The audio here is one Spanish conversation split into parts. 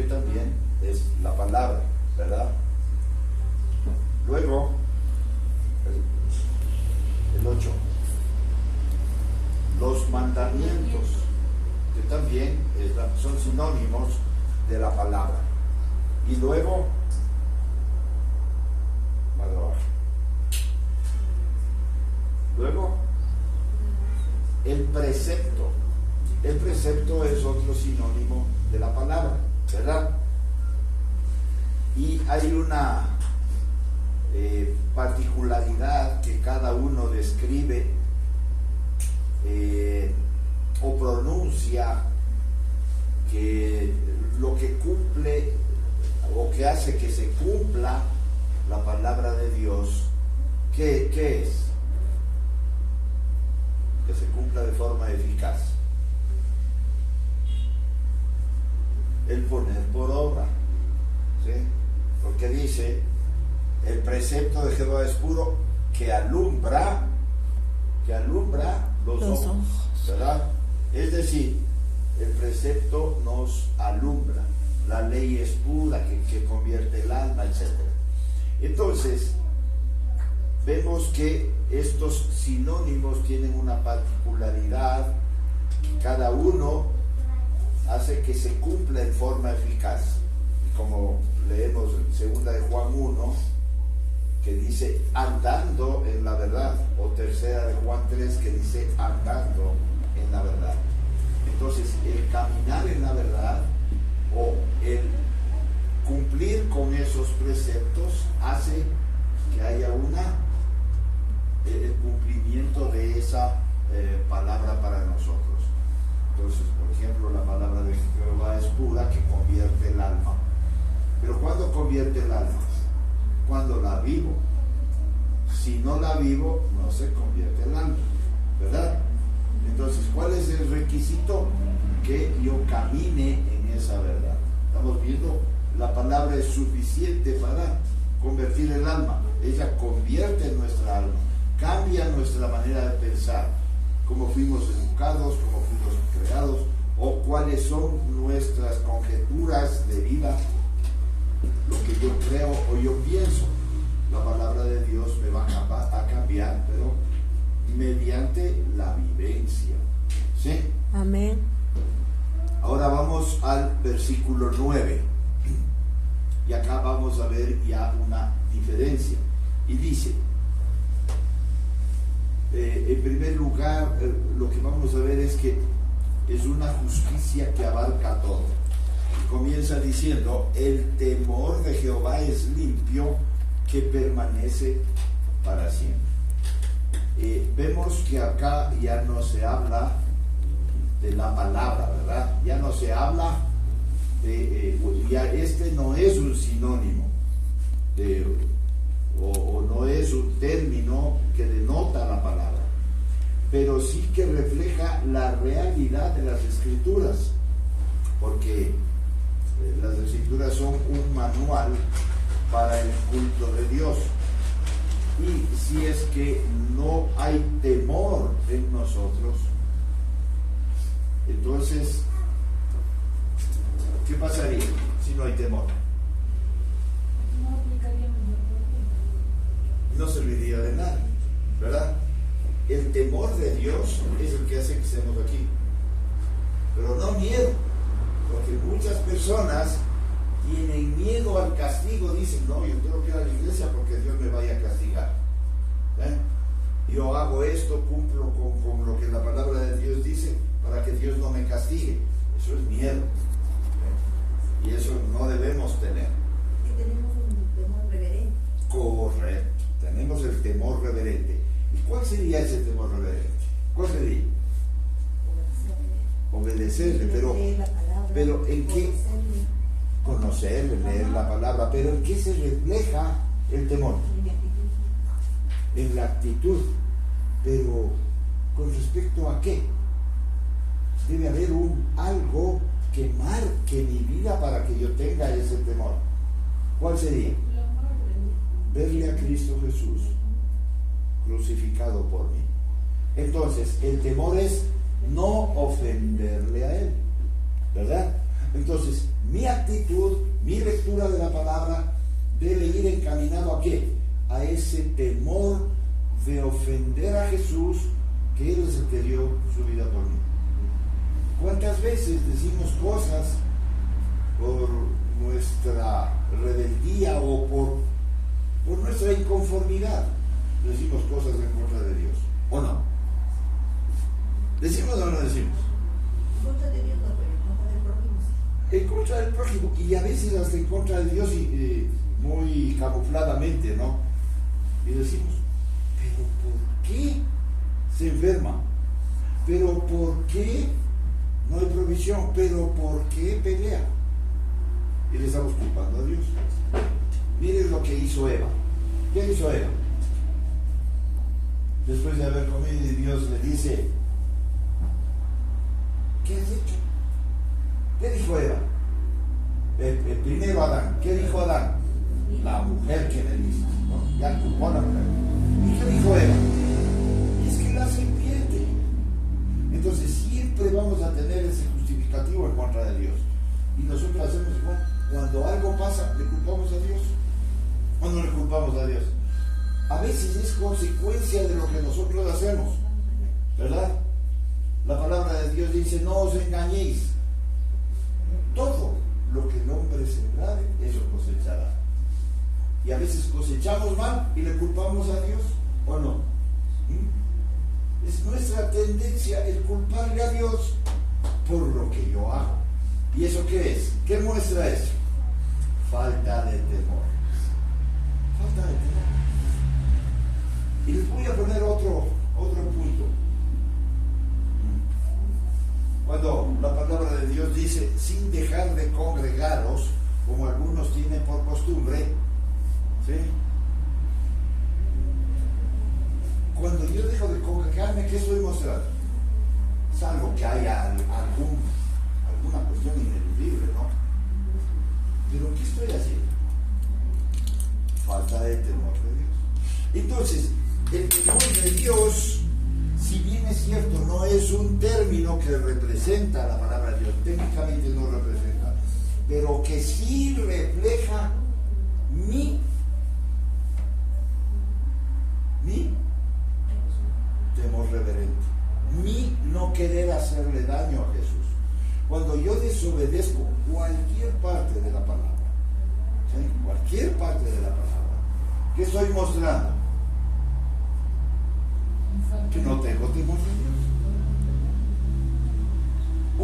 también es la palabra, ¿verdad? Luego, el 8, los mandamientos, que también son sinónimos de la palabra. Y luego, más abajo. Luego, el precepto. El precepto es otro sinónimo de la palabra, ¿verdad? Y hay una particularidad que cada uno describe o pronuncia, que lo que cumple o que hace que se cumpla la palabra de Dios, ¿qué es? Que se cumpla de forma eficaz. El poner por obra, ¿sí? Porque dice, el precepto de Jehová es puro, que alumbra los ojos, ¿verdad? Es decir, el precepto nos alumbra, la ley es pura, que convierte el alma, etc. Entonces, vemos que estos sinónimos tienen una particularidad, que cada uno hace que se cumpla en forma eficaz. Y como leemos en 2 de Juan 1, que dice andando en la verdad, o 3 de Juan 3, que dice andando en la verdad. Entonces, el caminar en la verdad o el cumplir con esos preceptos hace que haya el cumplimiento de esa palabra para nosotros. Entonces, por ejemplo, la palabra de Jehová es pura, que convierte el alma. Pero ¿cuándo convierte el alma? Cuando la vivo. Si no la vivo, no se convierte el alma, ¿verdad? Entonces, ¿cuál es el requisito? Que yo camine en esa verdad. Estamos viendo, la palabra es suficiente para convertir el alma. Ella convierte nuestra alma, cambia nuestra manera de pensar, cómo fuimos educados, cómo fuimos creados, o cuáles son nuestras conjeturas de vida, lo que yo creo o yo pienso. La palabra de Dios me va a cambiar, pero mediante la vivencia. ¿Sí? Amén. Ahora vamos al versículo 9. Y acá vamos a ver ya una diferencia. Y dice, en primer lugar, lo que vamos a ver es que es una justicia que abarca todo. Comienza diciendo, el temor de Jehová es limpio, que permanece para siempre. Vemos que acá ya no se habla de la palabra, ¿verdad? Ya no se habla ya este no es un sinónimo o no es un término que denota la palabra, pero sí que refleja la realidad de las Escrituras, porque las Escrituras son un manual para el culto de Dios. Y si es que no hay temor en nosotros, entonces, ¿qué pasaría si no hay temor? No serviría de nada, ¿verdad? El temor de Dios es el que hace que estemos aquí, pero no miedo, porque muchas personas tienen miedo al castigo, dicen, no, yo tengo que ir a la iglesia porque Dios me vaya a castigar. Yo hago esto, cumplo con lo que la palabra de Dios dice para que Dios no me castigue. Eso es miedo. Y eso no debemos tener. Que tenemos un temor reverente. Correcto, tenemos el temor reverente. ¿Y cuál sería ese temor reverente? ¿Cuál sería? Obedecerle, pero ¿en qué? Conocerle, leer la palabra, pero ¿en qué se refleja el temor? En la actitud. Pero ¿con respecto a qué? Debe haber algo que marque mi vida para que yo tenga ese temor. ¿Cuál sería? Verle a Cristo Jesús crucificado por mí. Entonces, el temor es no ofenderle a Él, ¿verdad? Entonces, mi actitud encaminado ¿a qué? A ese temor de ofender a Jesús, que Él es el que dio su vida por mí. ¿Cuántas veces decimos cosas por nuestra rebeldía o por nuestra inconformidad? Decimos cosas en contra de Dios, ¿o no? ¿Decimos o no decimos? En contra de Dios no, pero en contra del prójimo sí. En contra del prójimo, y a veces hasta en contra de Dios, muy camufladamente, ¿no? Y decimos, ¿pero por qué se enferma? ¿Pero por qué no hay provisión? ¿Pero por qué pelea? Y le estamos culpando a Dios. Miren lo que hizo Eva. ¿Qué hizo Eva? Después de haber comido, y Dios le dice, ¿qué has hecho? ¿Qué dijo Eva? Primero Adán. ¿Qué dijo Adán? La mujer que me dice, ¿no? Ya culpó a la mujer. ¿Y qué dijo Eva? Es que la serpiente. Entonces siempre vamos a tener ese justificativo en contra de Dios. Y nosotros hacemos igual. Cuando algo pasa, ¿le culpamos a Dios? ¿O no le culpamos a Dios? A veces es consecuencia de lo que nosotros hacemos, ¿verdad? La palabra de Dios dice, no os engañéis. Todo lo que el hombre sembrare, eso cosechará. Y a veces cosechamos mal y le culpamos a Dios, ¿o no? Es nuestra tendencia el culparle a Dios por lo que yo hago. ¿Y eso qué es? ¿Qué muestra eso? Falta de temor. Falta de temor. Y les voy a poner otro punto. Cuando la palabra de Dios dice, sin dejar de congregaros, como algunos tienen por costumbre, ¿sí? Cuando yo dejo de congregarme, ¿qué estoy mostrando? Salvo que haya alguna cuestión ineludible, ¿no? Pero ¿qué estoy haciendo? Falta de temor de Dios. Entonces, el temor de Dios, si bien es cierto, no es un término que representa la palabra de Dios, técnicamente no representa, pero que sí refleja mi temor reverente, mi no querer hacerle daño a Jesús. Cuando yo desobedezco cualquier parte de la palabra, ¿sí? Cualquier parte de la palabra, ¿qué estoy mostrando? Que no tengo temor de Dios.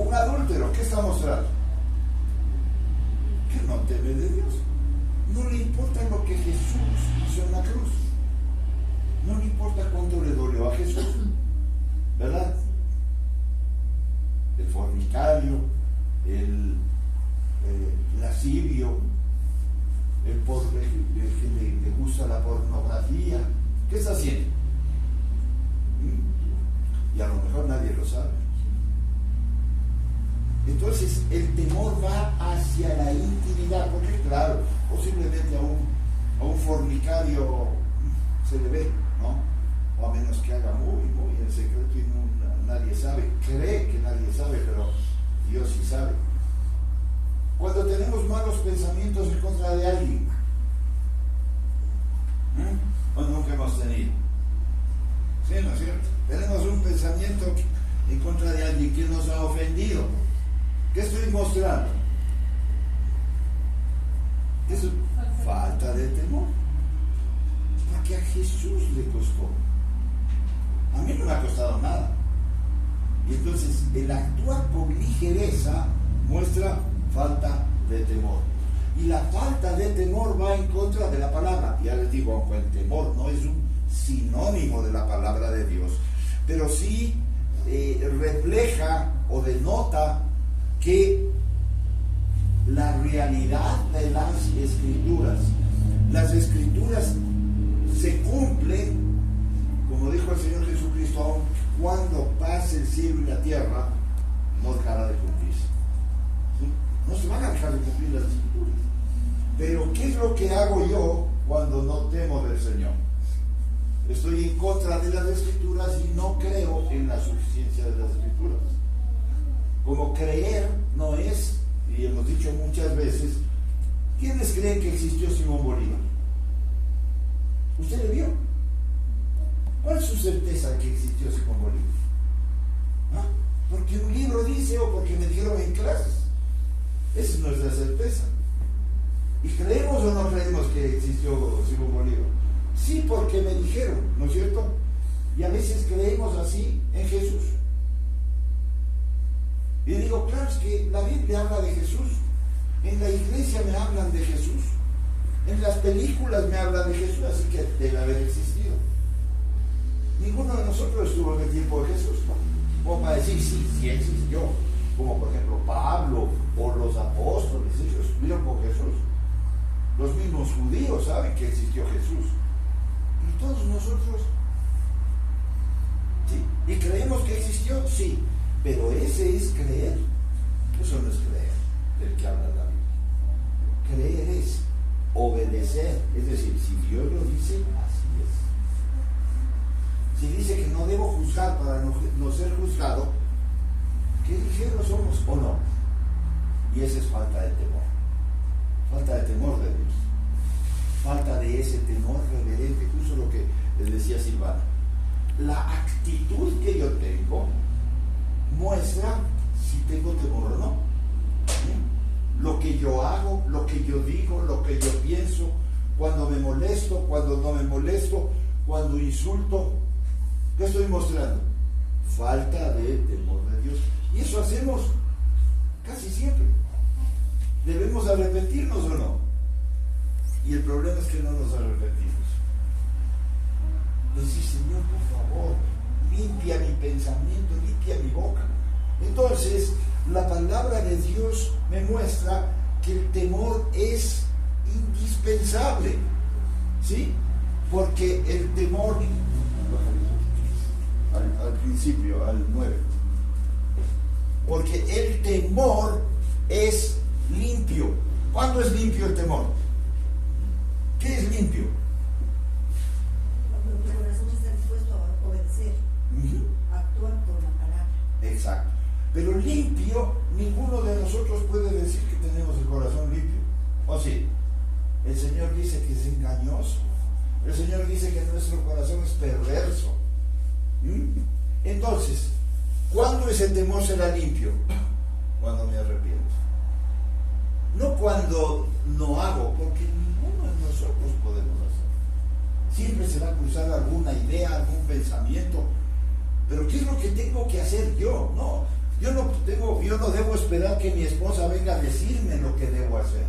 Un adúltero, ¿qué está mostrando? Que no teme de Dios. No le importa lo que Jesús hizo en la cruz. No le importa cuánto le dolió a Jesús, ¿verdad? El fornicario, el lascivio, el que le gusta la pornografía, ¿qué está haciendo? Y a lo mejor nadie lo sabe. Entonces el temor va hacia la intimidad, porque claro, posiblemente a un fornicario se le ve, ¿no? O a menos que haga muy en secreto y nadie sabe, cree que nadie sabe, pero Dios sí sabe. Cuando tenemos malos pensamientos en contra de alguien, o nunca hemos tenido, ¿sí, no es cierto? Tenemos un pensamiento en contra de alguien que nos ha ofendido. ¿Qué estoy mostrando? Es falta de temor. Porque a Jesús le costó. A mí no me ha costado nada. Y entonces el actuar por ligereza muestra falta de temor. Y la falta de temor va en contra de la palabra. Ya les digo, aunque el temor no es un sinónimo de la palabra de Dios, pero sí refleja o denota que la realidad de las escrituras se cumplen, como dijo el Señor Jesucristo, aun cuando pase el cielo y la tierra, no dejará de cumplirse. ¿Sí? No se van a dejar de cumplir las escrituras. Pero ¿qué es lo que hago yo cuando no temo del Señor? Estoy en contra de las escrituras y no creo en la suficiencia de las escrituras. Como creer no es, y hemos dicho muchas veces, ¿quiénes creen que existió Simón Bolívar? ¿Usted le vio? ¿Cuál es su certeza de que existió Simón Bolívar? ¿Ah? ¿Porque un libro dice o porque me dijeron en clases? Esa es nuestra certeza. ¿Y creemos o no creemos que existió Simón Bolívar? Sí, porque me dijeron, ¿no es cierto? Y a veces creemos así en Jesús. Y digo, claro, es que la Biblia habla de Jesús. En la iglesia me hablan de Jesús. En las películas me hablan de Jesús, así que debe haber existido. Ninguno de nosotros estuvo en el tiempo de Jesús, ¿no? Como para decir, sí existió. Como por ejemplo Pablo o los apóstoles, ellos estuvieron con Jesús. Los mismos judíos saben que existió Jesús. Y todos nosotros, sí. ¿Y creemos que existió? Sí. Pero ese es creer. Eso no es creer, del que habla la Biblia. Creer es obedecer. Es decir, si Dios lo dice, así es. Si dice que no debo juzgar para no ser juzgado, ¿qué ligeros somos o no? Y esa es falta de temor. Falta de temor de Dios. Falta de ese temor reverente, incluso lo que les decía Silvana. La actitud que yo tengo muestra si tengo temor o no. Lo que yo hago, lo que yo digo, lo que yo pienso, cuando me molesto, cuando no me molesto, cuando insulto, ¿qué estoy mostrando? Falta de temor de Dios. Y eso hacemos casi siempre. ¿Debemos arrepentirnos o no? Y el problema es que no nos arrepentimos. Decir, Señor, por favor, limpia mi pensamiento, limpia mi boca. Entonces, la palabra de Dios me muestra que el temor es indispensable, ¿sí? Porque el temor, al principio, al 9, porque el temor es limpio. ¿Cuándo es limpio el temor? ¿Qué es limpio? Cuando tu corazón está dispuesto a obedecer, actuar con la palabra. Exacto. Pero limpio, ninguno de nosotros puede decir que tenemos el corazón limpio. ¿O sí? El Señor dice que es engañoso. El Señor dice que nuestro corazón es perverso. Entonces, ¿cuándo ese temor será limpio? Cuando me arrepiento. No cuando no hago, porque ninguno de nosotros podemos hacer. Siempre se va a cruzar alguna idea, algún pensamiento. Pero ¿qué es lo que tengo que hacer yo? No, yo no debo esperar que mi esposa venga a decirme lo que debo hacer.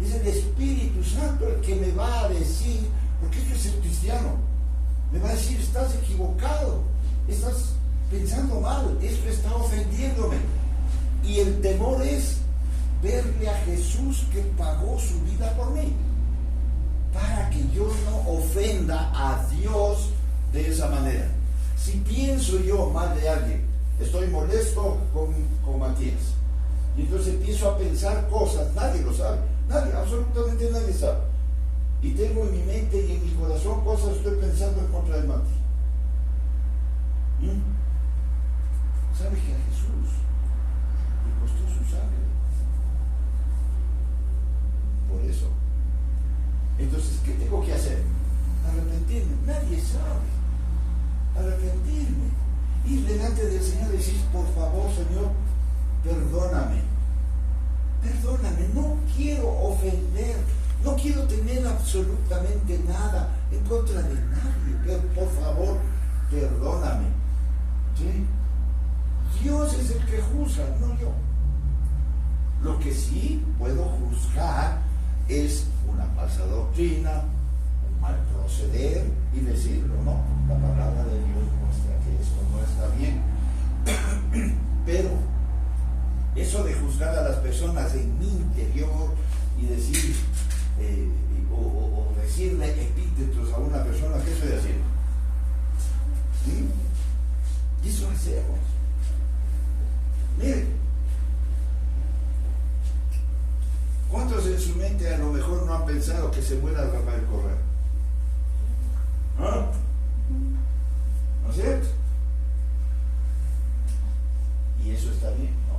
Es el Espíritu Santo el que me va a decir, porque yo soy cristiano, me va a decir, estás equivocado, estás pensando mal, esto está ofendiéndome. Y el temor es verle a Jesús que pagó su vida por mí, para que yo no ofenda a Dios de esa manera. Si pienso yo mal de alguien, estoy molesto con Matías, y entonces empiezo a pensar cosas, nadie lo sabe, nadie, absolutamente nadie sabe, y tengo en mi mente y en mi corazón cosas, estoy pensando en contra de Matías. ¿Sabe que a Jesús le costó su sangre por eso? Entonces, ¿qué tengo que hacer? Arrepentirme. Nadie sabe. Arrepentirme, ir delante del Señor y decir, por favor, Señor, perdóname, no quiero ofender, no quiero tener absolutamente nada en contra de nadie, pero por favor, perdóname. ¿Sí? Dios es el que juzga, no yo. Lo que sí puedo juzgar es una falsa doctrina, un mal proceder, y decirlo, no, la palabra de Dios muestra que eso no está bien. Pero eso de juzgar a las personas en mi interior y decir o decirle epítetos a una persona, ¿qué estoy haciendo? ¿Sí? Y eso hacemos. Miren, ¿cuántos en su mente a lo mejor no han pensado que se muera Rafael Correa? ¿Ah? ¿No es cierto? ¿Y eso está bien? No.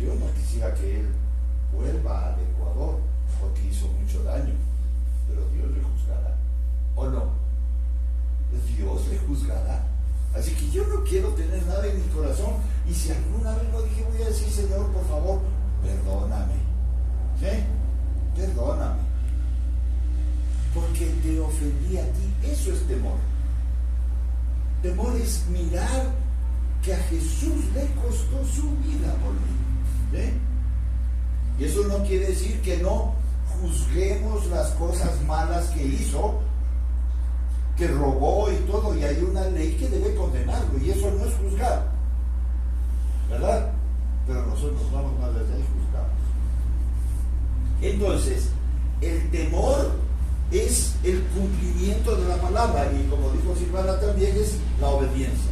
Yo no quisiera que él vuelva al Ecuador, porque hizo mucho daño, pero Dios le juzgará, ¿o no? Dios le juzgará. Así que yo no quiero tener nada en mi corazón, y si alguna vez lo dije, voy a decir: Señor, por favor, perdóname, ¿sí? Perdóname, porque te ofendí a ti. Eso es temor. Temor es mirar que a Jesús le costó su vida por mí, ¿sí? Y eso no quiere decir que no juzguemos las cosas malas que hizo, que robó y todo, y hay una ley que debe condenarlo, y eso no es juzgar, ¿verdad? Pero nosotros vamos más allá y juzgamos. Entonces, el temor es el cumplimiento de la palabra, y como dijo Silvana también, es la obediencia.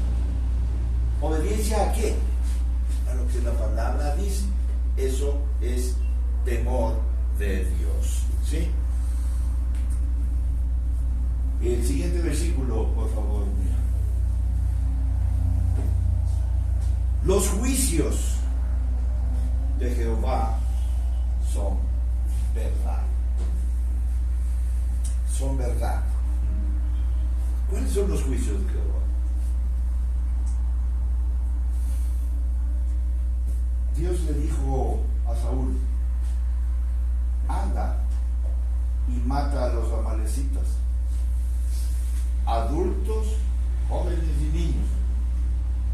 ¿Obediencia a qué? A lo que la palabra dice. Eso es temor de Dios, ¿sí? El siguiente versículo, por favor. Los juicios de Jehová son verdad. Son verdad. ¿Cuáles son los juicios de Jehová? Dios le dijo a Saúl: anda y mata a los amalecitas, adultos, jóvenes y niños,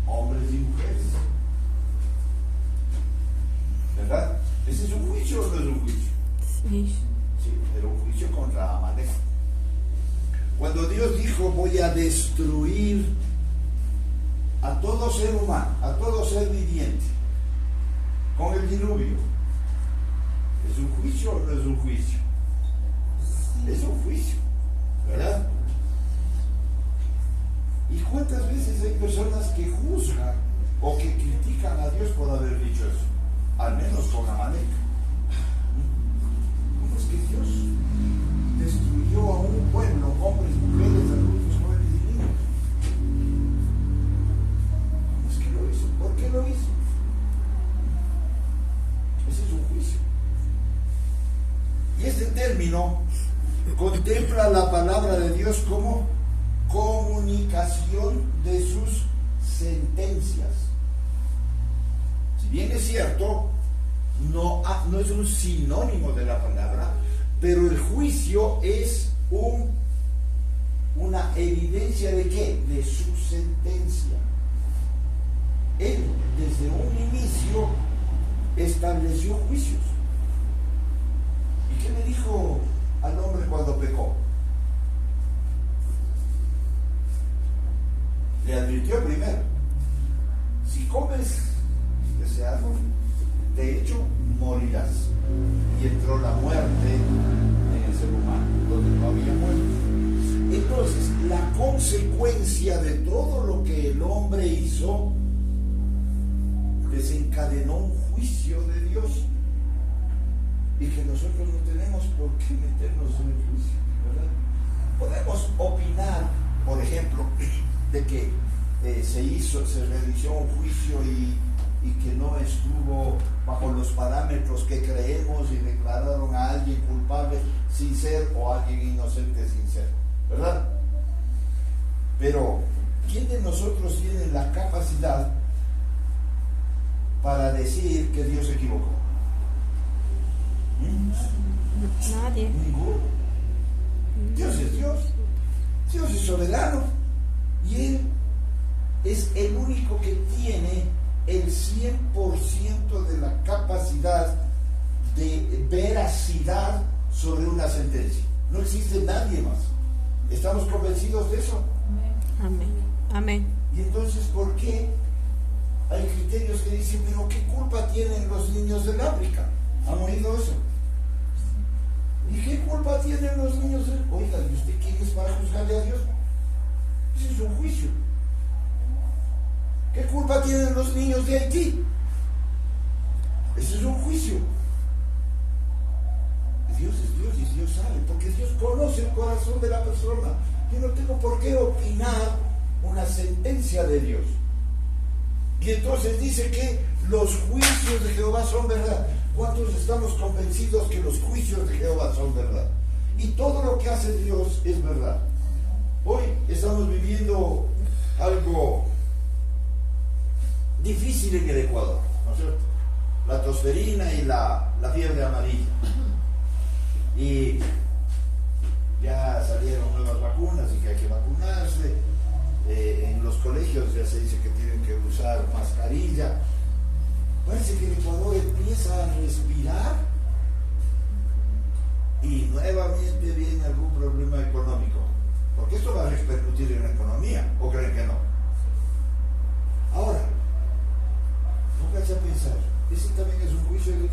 hombres y mujeres. ¿Verdad? ¿Ese es un juicio o no es un juicio? Sí. Sí, pero un juicio contra Amalek. Cuando Dios dijo: voy a destruir a todo ser humano, a todo ser viviente, con el diluvio, ¿es un juicio o no es un juicio? Es un juicio, ¿verdad? ¿Y cuántas veces hay personas que juzgan o que critican a Dios por haber dicho eso? Al menos con Amalek. ¿Cómo es que Dios destruyó a un pueblo, hombres, mujeres, adultos, jóvenes y niños? ¿Cómo es que lo hizo? ¿Por qué lo hizo? Ese es un juicio. Y este término contempla la palabra de Dios como comunicación de sus sentencias. Si bien es cierto, no es un sinónimo de la palabra, pero el juicio es una evidencia de ¿qué? De su sentencia. Él, desde un inicio, estableció juicios. ¿Y qué le dijo al hombre cuando pecó? Le advirtió primero: si comes ese árbol, de hecho morirás. Y entró la muerte en el ser humano, donde no había muerte. Entonces, la consecuencia de todo lo que el hombre hizo desencadenó un juicio de Dios, y que nosotros no tenemos por qué meternos en el juicio, ¿verdad? Podemos opinar, por ejemplo, de que se realizó un juicio y que no estuvo bajo los parámetros que creemos, y declararon a alguien culpable sin ser, o a alguien inocente sin ser, ¿verdad? Pero ¿quién de nosotros tiene la capacidad para decir que Dios se equivocó? Nadie. Ninguno. Dios es Dios. Dios es soberano. Y Él es el único que tiene el 100% de la capacidad de veracidad sobre una sentencia. No existe nadie más. ¿Estamos convencidos de eso? Amén. Amén. Y entonces, ¿por qué hay criterios que dicen: pero qué culpa tienen los niños del África? ¿Han oído eso? ¿Y qué culpa tienen los niños del... Oiga, ¿y usted quién es para juzgarle a Dios? Ese es un juicio. ¿Qué culpa tienen los niños de Haití? Ese es un juicio. Dios es Dios y Dios sabe, porque Dios conoce el corazón de la persona. Yo no tengo por qué opinar una sentencia de Dios. Y entonces dice que los juicios de Jehová son verdad. ¿Cuántos estamos convencidos que los juicios de Jehová son verdad? Y todo lo que hace Dios es verdad. Hoy estamos viviendo algo difícil en el Ecuador, ¿no es cierto? La tosferina y la fiebre amarilla. Y ya salieron nuevas vacunas y que hay que vacunarse. En los colegios ya se dice que tienen que usar mascarilla. Parece que el Ecuador empieza a respirar y nuevamente viene algún problema económico. Porque esto va a repercutir en la economía, ¿o creen que no? Ahora, pónganse a pensar, ¿ese también es un juicio de Dios?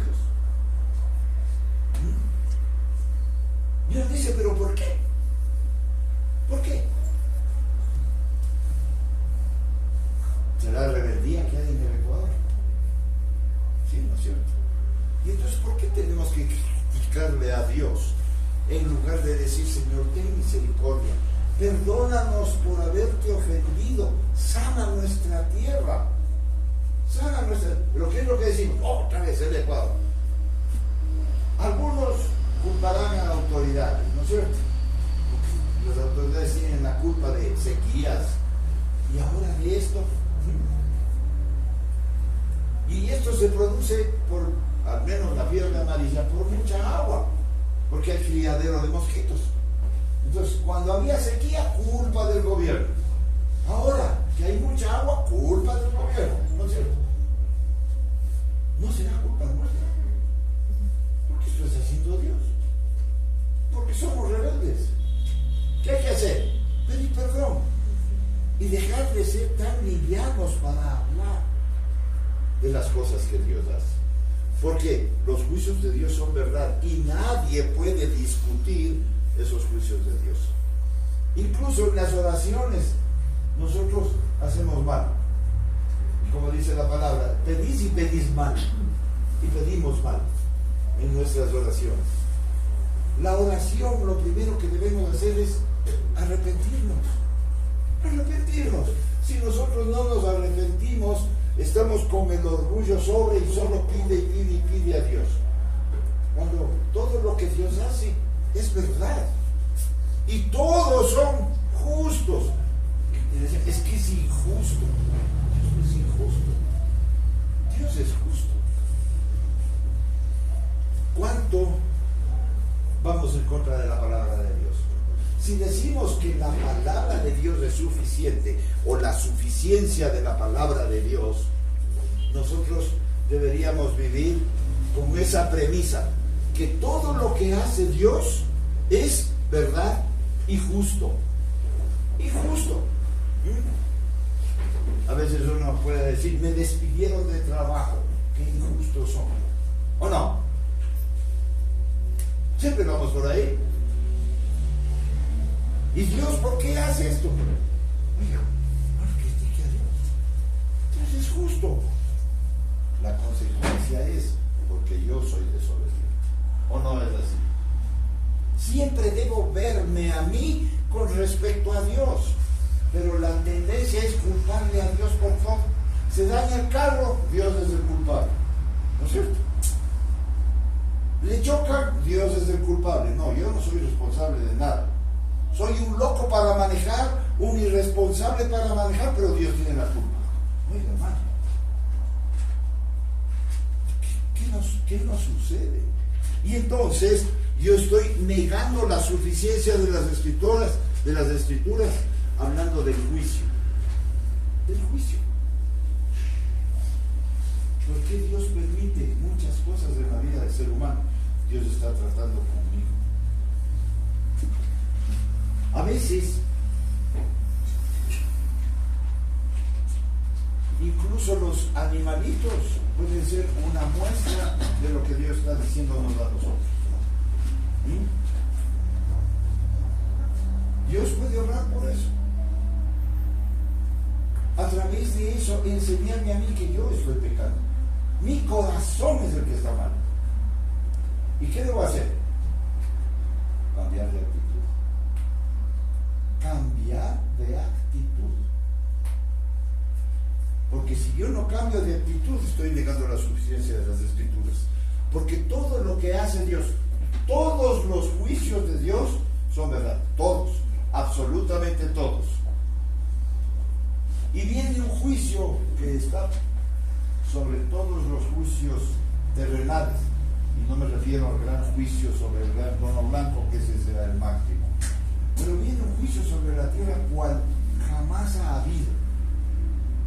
Dios dice, ¿pero por qué? ¿Por qué? ¿Será la rebeldía que hay en el Ecuador? Sí, ¿no es cierto? Y entonces, ¿por qué tenemos que criticarle a Dios en lugar de decir, Señor, ten misericordia, perdónanos por haberte ofendido, sana nuestra tierra, sana nuestra... ¿Pero qué es lo que decimos? Otra vez el Ecuador. Algunos culparán a autoridades, ¿no es cierto? Porque las autoridades tienen la culpa de sequías y ahora de esto. Y esto se produce por, al menos la fiebre amarilla, por mucha agua, porque hay criadero de mosquitos. Entonces, cuando había sequía, culpa del gobierno. Ahora que hay mucha agua, culpa del gobierno, ¿no es cierto? No será culpa nuestra, porque esto está haciendo Dios, porque somos rebeldes. ¿Qué hay que hacer? Pedir perdón y dejar de ser tan livianos para hablar de las cosas que Dios hace, porque los juicios de Dios son verdad y nadie puede discutir esos juicios de Dios. Incluso en las oraciones nosotros hacemos mal, y como dice la palabra, pedís y pedís mal, y pedimos mal en nuestras oraciones. La oración, lo primero que debemos hacer es arrepentirnos. Si nosotros no nos arrepentimos, estamos con el orgullo sobre y solo pide a Dios. Cuando todo lo que Dios hace es verdad. Y todos son justos. Es que es injusto. Dios es injusto. Dios es justo. ¿Cuánto vamos en contra de la palabra de Dios? Si decimos que la palabra de Dios es suficiente, o la suficiencia de la palabra de Dios, nosotros deberíamos vivir con esa premisa, que todo lo que hace Dios es verdad y justo. Y justo. A veces uno puede decir, me despidieron de trabajo, qué injustos son. ¿O no? Siempre vamos por ahí. ¿Y Dios por qué hace esto? Oiga, no le critique a Dios. Dios es justo. La consecuencia es porque yo soy desobediente. ¿O no es así? Siempre debo verme a mí con respecto a Dios. Pero la tendencia es culparle a Dios por todo. Se daña el carro, Dios es el culpable. ¿No es cierto? Le chocan, Dios es el culpable. No, yo no soy responsable de nada. Soy un loco para manejar, un irresponsable para manejar, pero Dios tiene la culpa. Oiga, hermano, ¿qué nos sucede? Y entonces yo estoy negando la suficiencia de las escrituras, hablando del juicio. Del juicio. ¿Por qué Dios permite muchas cosas en la vida del ser humano? Dios está tratando conmigo. A veces, incluso los animalitos pueden ser una muestra de lo que Dios está diciéndonos a nosotros. Dios puede obrar por eso. A través de eso, enseñarme a mí que yo estoy pecando. Mi corazón es el que está mal. ¿Y qué debo hacer? Cambiar de actitud. Cambiar de actitud. Porque si yo no cambio de actitud, estoy negando la suficiencia de las escrituras. Porque todo lo que hace Dios, todos los juicios de Dios son verdad, todos, absolutamente todos. Y viene un juicio que está sobre todos los juicios terrenales, y no me refiero al gran juicio sobre el gran trono blanco, que ese será el máximo, pero viene un juicio sobre la tierra cual jamás ha habido,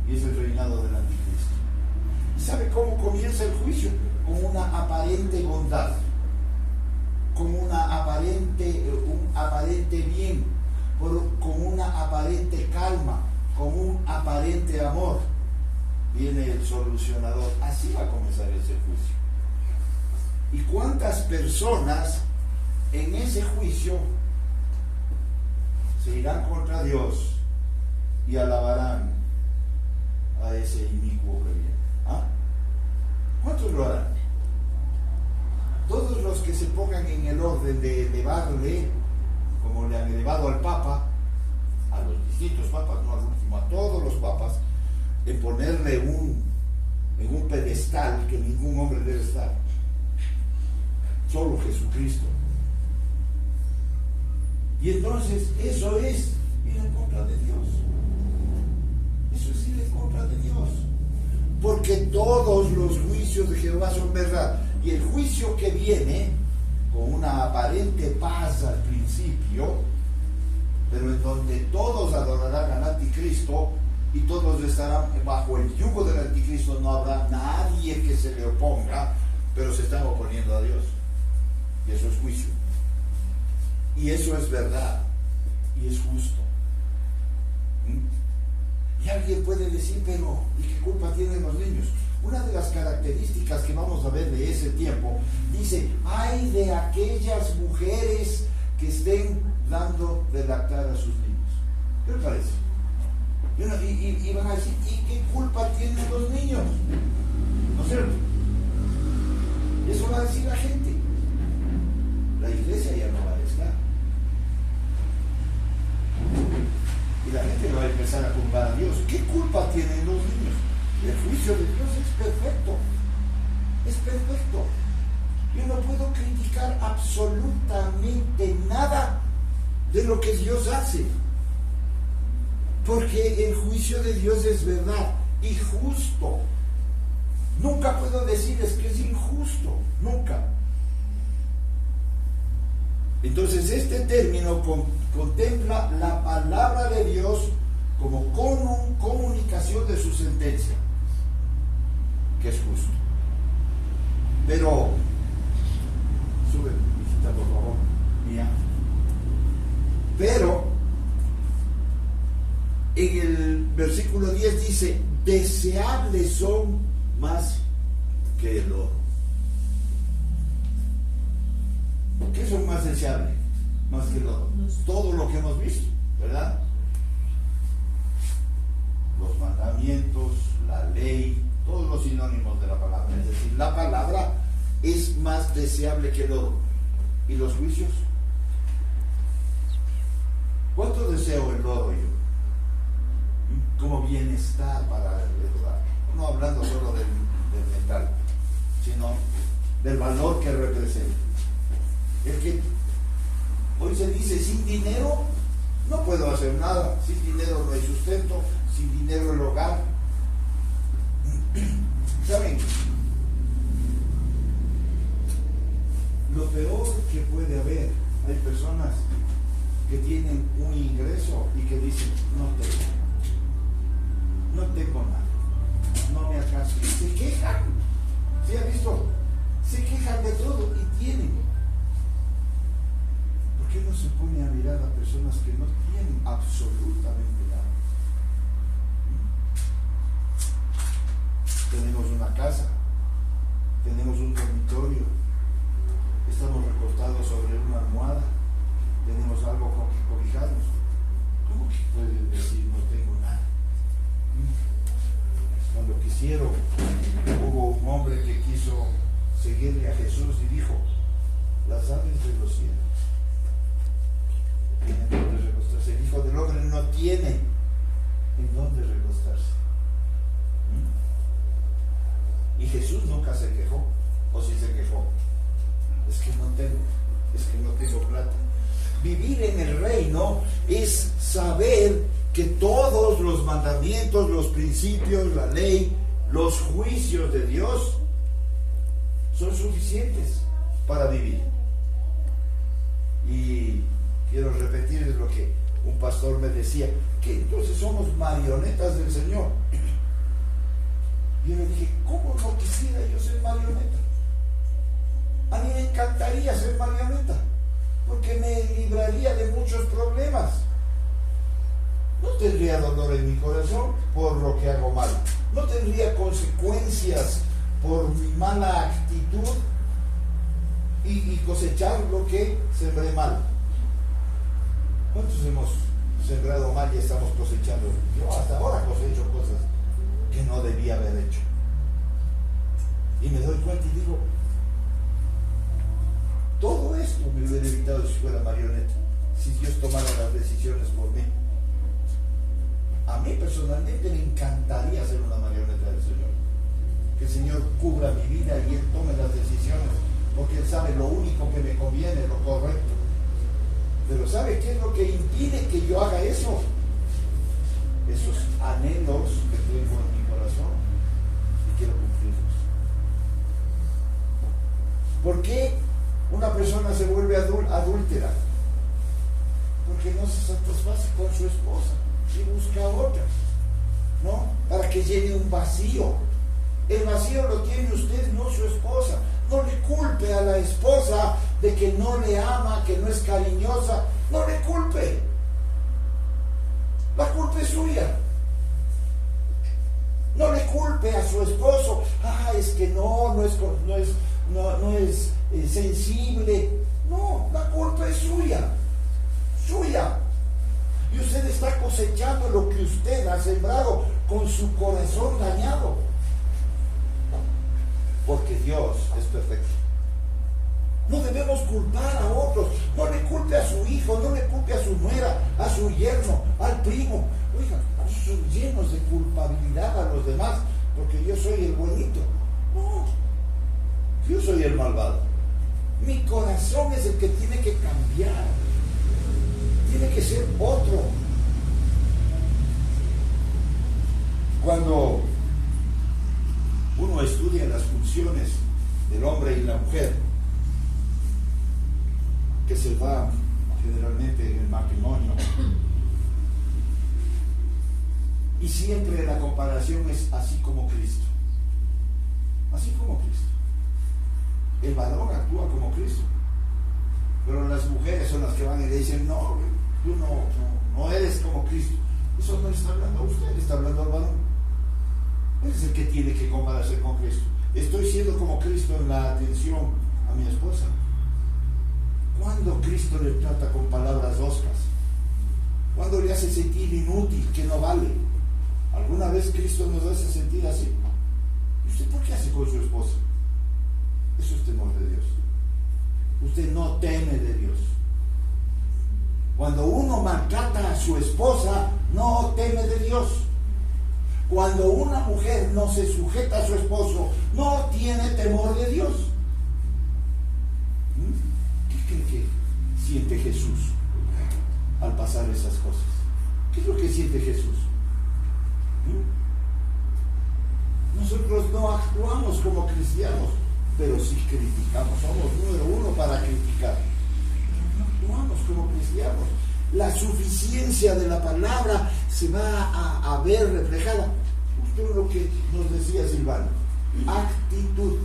y es el reinado del anticristo. ¿Y sabe cómo comienza el juicio? Con una aparente bondad, con un aparente bien, con una aparente calma, con un aparente amor. Viene el solucionador. Así va a comenzar ese juicio. ¿Y cuántas personas en ese juicio se irán contra Dios y alabarán a ese inicuo que viene? ¿Ah? ¿Cuántos lo harán? Todos los que se pongan en el orden de elevarle, como le han elevado al Papa, a los distintos papas, no al último, a todos los papas, en ponerle en un pedestal que ningún hombre debe estar, solo Jesucristo. Y entonces eso es ir en contra de Dios. Eso es ir en contra de Dios. Porque todos los juicios de Jehová son verdad. Y el juicio que viene con una aparente paz al principio, pero en donde todos adorarán al anticristo y todos estarán bajo el yugo del anticristo, no habrá nadie que se le oponga, pero se están oponiendo a Dios. Y eso es juicio. Y eso es verdad. Y es justo. Y alguien puede decir, pero ¿y qué culpa tienen los niños? Una de las características que vamos a ver de ese tiempo, dice, ay de aquellas mujeres que estén dando de lactar a sus niños. ¿Qué les parece? Y van a decir, ¿y qué culpa tienen los niños? ¿No es cierto? Eso va a decir la gente. La iglesia ya no va a estar. Y la gente va a empezar a juzgar a Dios. ¿Qué culpa tienen los niños? El juicio de Dios es perfecto. Es perfecto. Yo no puedo criticar absolutamente nada de lo que Dios hace. Porque el juicio de Dios es verdad y justo. Nunca puedo decir es que es injusto. Nunca. Entonces este término contempla la palabra de Dios como comunicación de su sentencia, que es justo. Pero, sube, visita por favor, mía. Pero, en el versículo 10 dice, deseables son más que el oro. ¿Qué son más deseables? Más que el oro. Todo lo que hemos visto, ¿verdad? Los mandamientos, la ley, todos los sinónimos de la palabra. Es decir, la palabra es más deseable que el oro. ¿Y los juicios? ¿Cuánto deseo el oro yo? Como bienestar para el hogar. No hablando solo del metal, sino del valor que representa. Es que hoy se dice, sin dinero no puedo hacer nada, sin dinero no hay sustento, sin dinero el hogar. ¿Saben? Lo peor que puede haber, hay personas que tienen un ingreso y que dicen, no tengo nada, no me alcanza. Se quejan, ¿sí ha visto? Se quejan de todo y tienen. ¿Por qué no se pone a mirar a personas que no tienen absolutamente nada? Tenemos una casa, tenemos un dormitorio, estamos recostados sobre una almohada, tenemos algo con que cobijarnos. ¿Cómo que puedes decir no tengo nada? Cuando quisieron, hubo un hombre que quiso seguirle a Jesús y dijo, las aves de los cielos tienen donde recostarse. El Hijo del Hombre no tiene en dónde recostarse. Y Jesús nunca se quejó. ¿O si se quejó? Es que no tengo plata. Vivir en el reino es saber que todos los mandamientos, los principios, la ley, los juicios de Dios son suficientes para vivir. Y quiero repetirles lo que un pastor me decía, que entonces somos marionetas del Señor. Y yo le dije, ¿cómo no quisiera yo ser marioneta? A mí me encantaría ser marioneta, porque me libraría de muchos problemas. No tendría dolor en mi corazón por lo que hago mal. No tendría consecuencias por mi mala actitud y cosechar lo que sembré mal. ¿Cuántos hemos sembrado mal y estamos cosechando? Yo hasta ahora cosecho cosas que no debía haber hecho. Y me doy cuenta y digo, todo esto me hubiera evitado si fuera marioneta, si Dios tomara las decisiones por mí. A mí personalmente me encantaría ser una marioneta del Señor. Que el Señor cubra mi vida y Él tome las decisiones, porque Él sabe lo único que me conviene, lo correcto. Pero ¿sabe qué es lo que impide que yo haga eso? Esos anhelos que tengo en mi corazón y quiero cumplirlos. ¿Por qué una persona se vuelve adúltera? Porque no se satisface con su esposa y busca otra, ¿no? Para que llene un vacío. El vacío lo tiene usted, no su esposa. No le culpe a la esposa de que no le ama, que no es cariñosa. No le culpe. La culpa es suya. No le culpe a su esposo. Es que no es sensible. No, la culpa es suya. Suya. Y usted está cosechando lo que usted ha sembrado con su corazón dañado. Porque Dios es perfecto. No debemos culpar a otros. No le culpe a su hijo, no le culpe a su nuera, a su yerno, al primo. Oigan, son llenos de culpabilidad a los demás porque yo soy el buenito. No, yo soy el malvado. Mi corazón es el que tiene que cambiar. Tiene que ser otro. Cuando uno estudia las funciones del hombre y la mujer, que se va generalmente en el matrimonio, y siempre la comparación es así como Cristo. Así como Cristo. El varón actúa como Cristo. Pero las mujeres son las que van y le dicen, no, tú no eres como Cristo. Eso no está hablando a usted, está hablando al varón. Él es el que tiene que compararse con Cristo. Estoy siendo como Cristo en la atención a mi esposa. ¿Cuándo Cristo le trata con palabras hoscas? ¿Cuándo le hace sentir inútil, que no vale? ¿Alguna vez Cristo nos hace sentir así? ¿Y usted por qué hace con su esposa? Eso es temor de Dios. Usted no teme de Dios. Cuando uno maltrata a su esposa, no teme de Dios. Cuando una mujer no se sujeta a su esposo, no tiene temor de Dios. ¿Qué cree que siente Jesús al pasar esas cosas? ¿Qué es lo que siente Jesús? Nosotros no actuamos como cristianos, pero sí criticamos. Somos número uno para criticar. No actuamos como cristianos. La suficiencia de la palabra se va a ver reflejada. Justo lo que nos decía Silvano. Actitud.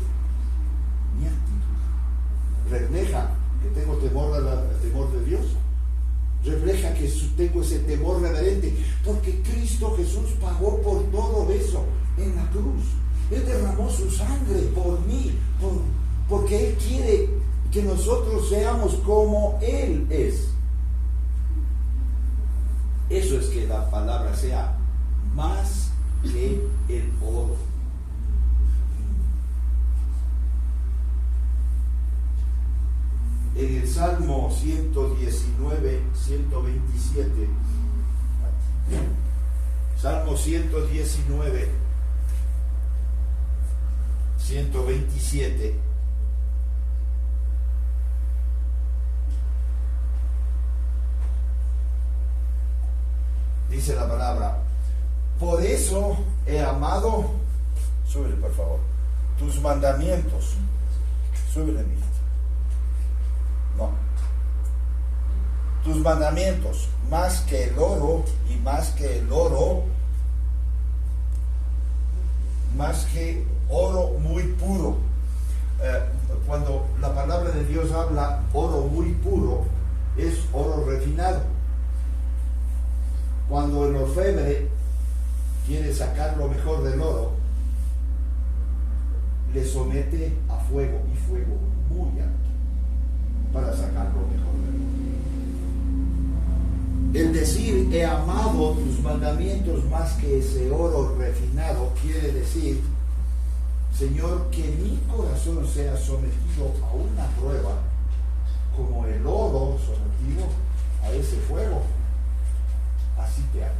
Mi actitud refleja que tengo temor de Dios. Refleja que tengo ese temor reverente, porque Cristo Jesús pagó por todo eso en la cruz. Él derramó su sangre por mí, porque Él quiere que nosotros seamos como Él es. Eso es que la palabra sea más que el oro. En el Salmo 119, 127, Salmo 119, 127, dice la palabra, por eso he amado, súbele por favor, tus mandamientos. Súbele, mi hija. No. Tus mandamientos, más que el oro, y más que el oro, más que oro muy puro. Cuando la palabra de Dios habla oro muy puro, es oro refinado. Cuando el orfebre quiere sacar lo mejor del oro, le somete a fuego, y fuego muy alto, para sacar lo mejor del oro. El decir he amado tus mandamientos más que ese oro refinado quiere decir, Señor, que mi corazón sea sometido a una prueba como el oro sometido a ese fuego. Así te amo.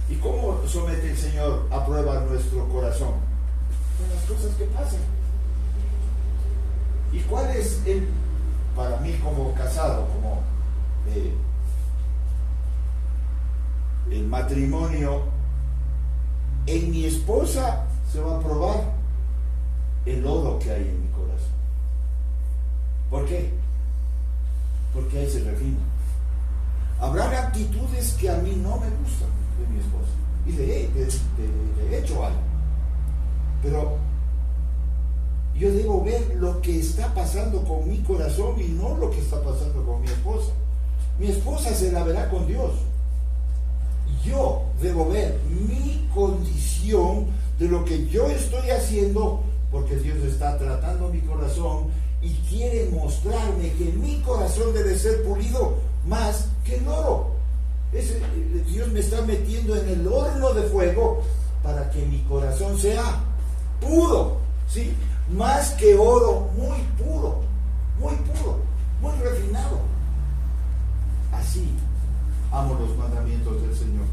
¿Y cómo somete el Señor a prueba nuestro corazón? Con las cosas que pasan. ¿Y cuál es para mí como casado, como el matrimonio? En mi esposa se va a probar el oro que hay en mi corazón. ¿Por qué? Porque ahí se refina. Habrá actitudes que a mí no me gustan de mi esposa, y le he hecho algo, pero yo debo ver lo que está pasando con mi corazón y no lo que está pasando con mi esposa. Mi esposa se la verá con Dios. Yo debo ver mi condición de lo que yo estoy haciendo, porque Dios está tratando mi corazón y quiere mostrarme que mi corazón debe ser pulido más que el oro. Dios me está metiendo en el horno de fuego para que mi corazón sea puro, ¿sí? Más que oro, muy puro, muy refinado. Así amo los mandamientos del Señor.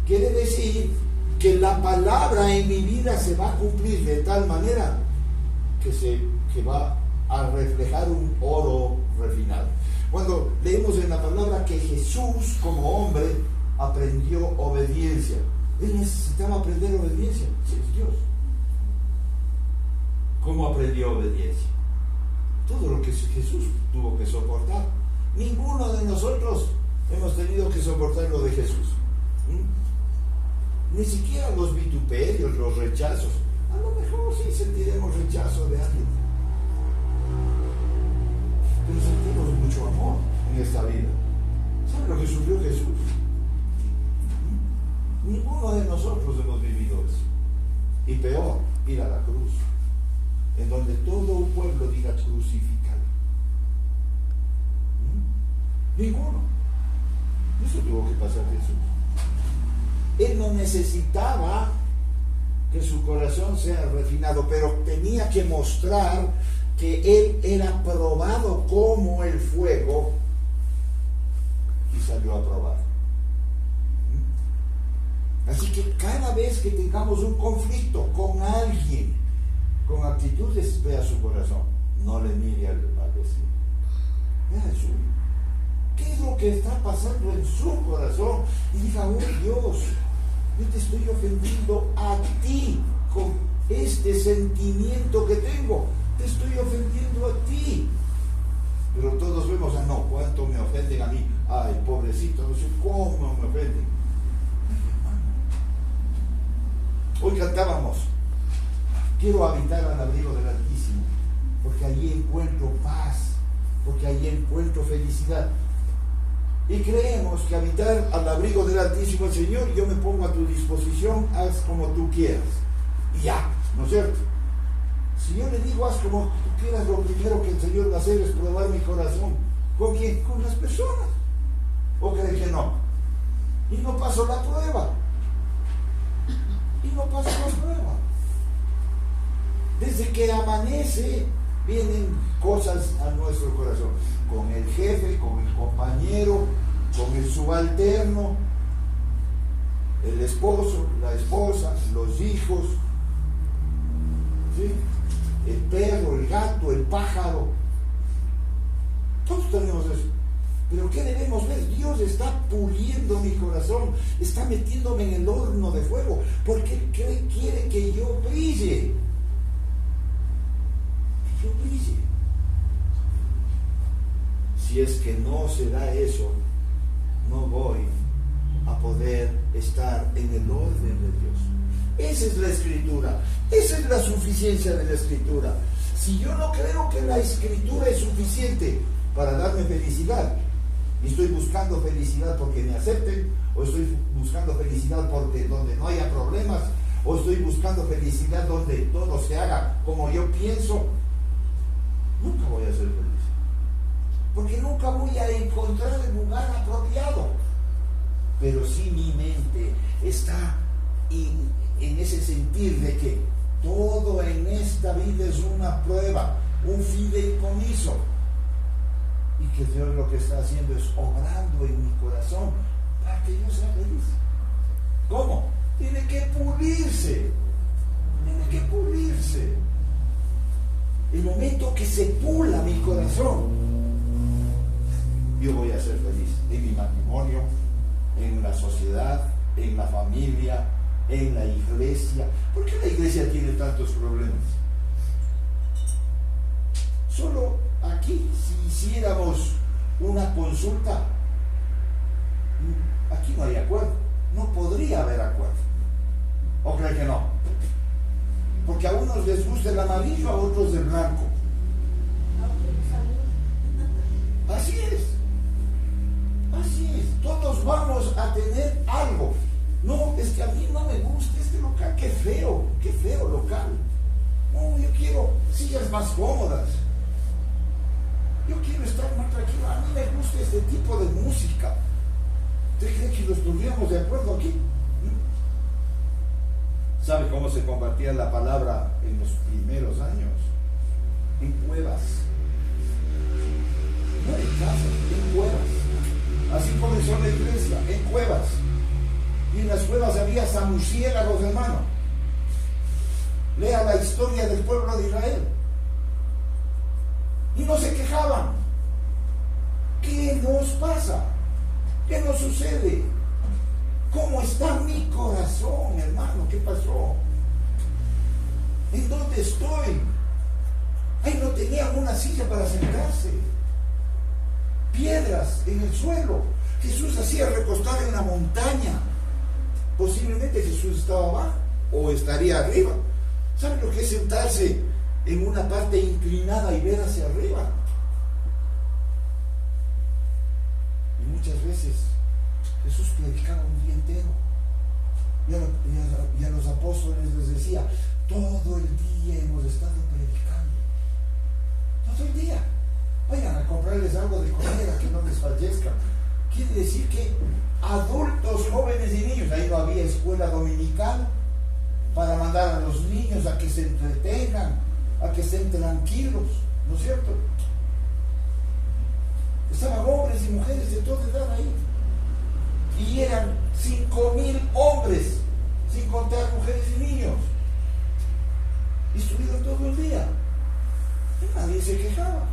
Quiere decir que la palabra en mi vida se va a cumplir de tal manera que va a reflejar un oro refinado. Cuando leemos en la palabra que Jesús como hombre aprendió obediencia, Él necesitaba aprender obediencia. Sí, es Dios. ¿Cómo aprendió obediencia? Todo lo que Jesús tuvo que soportar. Ninguno de nosotros hemos tenido que soportar lo de Jesús. Ni siquiera los vituperios, los rechazos. A lo mejor sí sentiremos rechazo de alguien, pero sentimos mucho amor en esta vida. ¿Saben lo que sufrió Jesús? Ninguno de nosotros hemos vivido eso. Y peor, ir a la cruz, en donde todo un pueblo diga crucificado. Ninguno. Eso tuvo que pasar Jesús. Él no necesitaba que su corazón sea refinado, pero tenía que mostrar que Él era probado como el fuego, y salió aprobado. Así que cada vez que tengamos un conflicto con alguien, con actitudes, vea su corazón. No le mire al vecino. Vea el suyo. ¿Qué es lo que está pasando en su corazón? Y diga, oh Dios, yo te estoy ofendiendo a ti con este sentimiento que tengo. Te estoy ofendiendo a ti. Pero todos vemos, no, cuánto me ofenden a mí. Ay, pobrecito, no sé cómo me ofenden. Hoy cantábamos, quiero habitar al abrigo del Altísimo, porque allí encuentro paz, porque allí encuentro felicidad. Y creemos que habitar al abrigo del Altísimo, Señor, yo me pongo a tu disposición, haz como tú quieras. Y ya, ¿no es cierto? Si yo le digo, haz como tú quieras, lo primero que el Señor va a hacer es probar mi corazón. ¿Con quién? Con las personas. ¿O cree que no? Y no paso la prueba. Y no paso la prueba. Desde que amanece, vienen cosas a nuestro corazón. Con el jefe, con el compañero, con el subalterno, el esposo, la esposa, los hijos, ¿sí? El perro, el gato, el pájaro. Todos tenemos eso. Pero ¿qué debemos ver? Dios está puliendo mi corazón, está metiéndome en el horno de fuego, porque quiere que yo brille. Que yo brille. Si es que no se da eso, no voy a poder estar en el orden de Dios. Esa es la Escritura, esa es la suficiencia de la Escritura. Si yo no creo que la Escritura es suficiente para darme felicidad, y estoy buscando felicidad porque me acepten, o estoy buscando felicidad porque donde no haya problemas, o estoy buscando felicidad donde todo se haga como yo pienso, nunca voy a ser feliz, porque nunca voy a encontrar el lugar apropiado. Pero si mi mente está en ese sentir de que todo en esta vida es una prueba, un fideicomiso, y que Dios lo que está haciendo es obrando en mi corazón para que yo sea feliz. ¿Cómo? Tiene que pulirse. Tiene que pulirse. El momento que se pula mi corazón, yo voy a ser feliz en mi matrimonio, en la sociedad, en la familia, en la iglesia. ¿Por qué la iglesia tiene tantos problemas? Solo aquí, si hiciéramos una consulta, aquí no hay acuerdo, no podría haber acuerdo. ¿O creen que no? Porque a unos les gusta el amarillo, a otros el blanco. Así es. Así es. Todos vamos a tener algo. No, es que a mí no me gusta este local. Qué feo local. No, yo quiero sillas más cómodas. Yo quiero estar más tranquilo. A mí me gusta este tipo de música. ¿Usted cree que nos pondríamos de acuerdo aquí? ¿Sabe cómo se compartía la palabra en los primeros años? En cuevas. No en casas, en cuevas. Así comenzó la iglesia, en cuevas. Y en las cuevas había samuciélagos, hermano. Lea la historia del pueblo de Israel. Y no se quejaban. ¿Qué nos pasa? ¿Qué nos sucede? ¿Cómo está mi corazón, hermano? ¿Qué pasó? ¿En dónde estoy? Ahí no tenían una silla para sentarse. Piedras en el suelo. Jesús hacía recostar en la montaña. Posiblemente Jesús estaba abajo o estaría arriba. ¿Saben lo que es sentarse en una parte inclinada y ver hacia arriba? Y muchas veces Jesús predicaba un día entero. Y a los apóstoles les decía, todo el día hemos estado predicando. Todo el día. Vayan a comprarles algo de comida que no les fallezca. Quiere decir que adultos, jóvenes y niños, ahí no había escuela dominical para mandar a los niños a que se entretengan, a que estén tranquilos, ¿no es cierto? Estaban hombres y mujeres de toda edad ahí. Y eran 5,000 hombres, sin contar mujeres y niños. Y estuvieron todo el día. Y nadie se quejaba.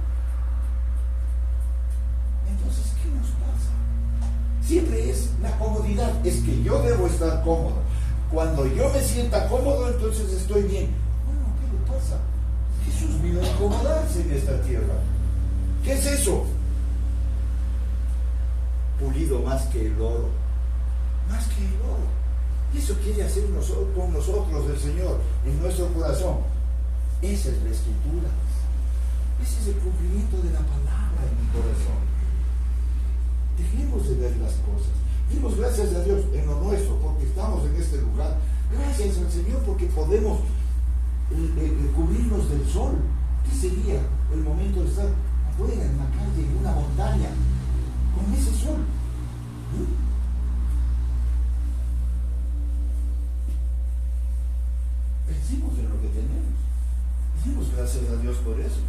Entonces, ¿qué nos pasa? Siempre es la comodidad. Es que yo debo estar cómodo. Cuando yo me sienta cómodo, entonces estoy bien. Bueno, ¿qué le pasa? Jesús vino a acomodarse en esta tierra. ¿Qué es eso? Pulido más que el oro. Más que el oro. Y eso quiere hacer con nosotros el Señor, en nuestro corazón. Esa es la Escritura. Ese es el cumplimiento de la palabra en mi corazón. Dejemos de ver las cosas. Dimos gracias a Dios en lo nuestro, porque estamos en este lugar. Gracias al Señor porque podemos cubrirnos del sol. ¿Qué sería el momento de estar afuera, en la calle, en una montaña, con ese sol? Pensemos en lo que tenemos. Dimos gracias a Dios por eso.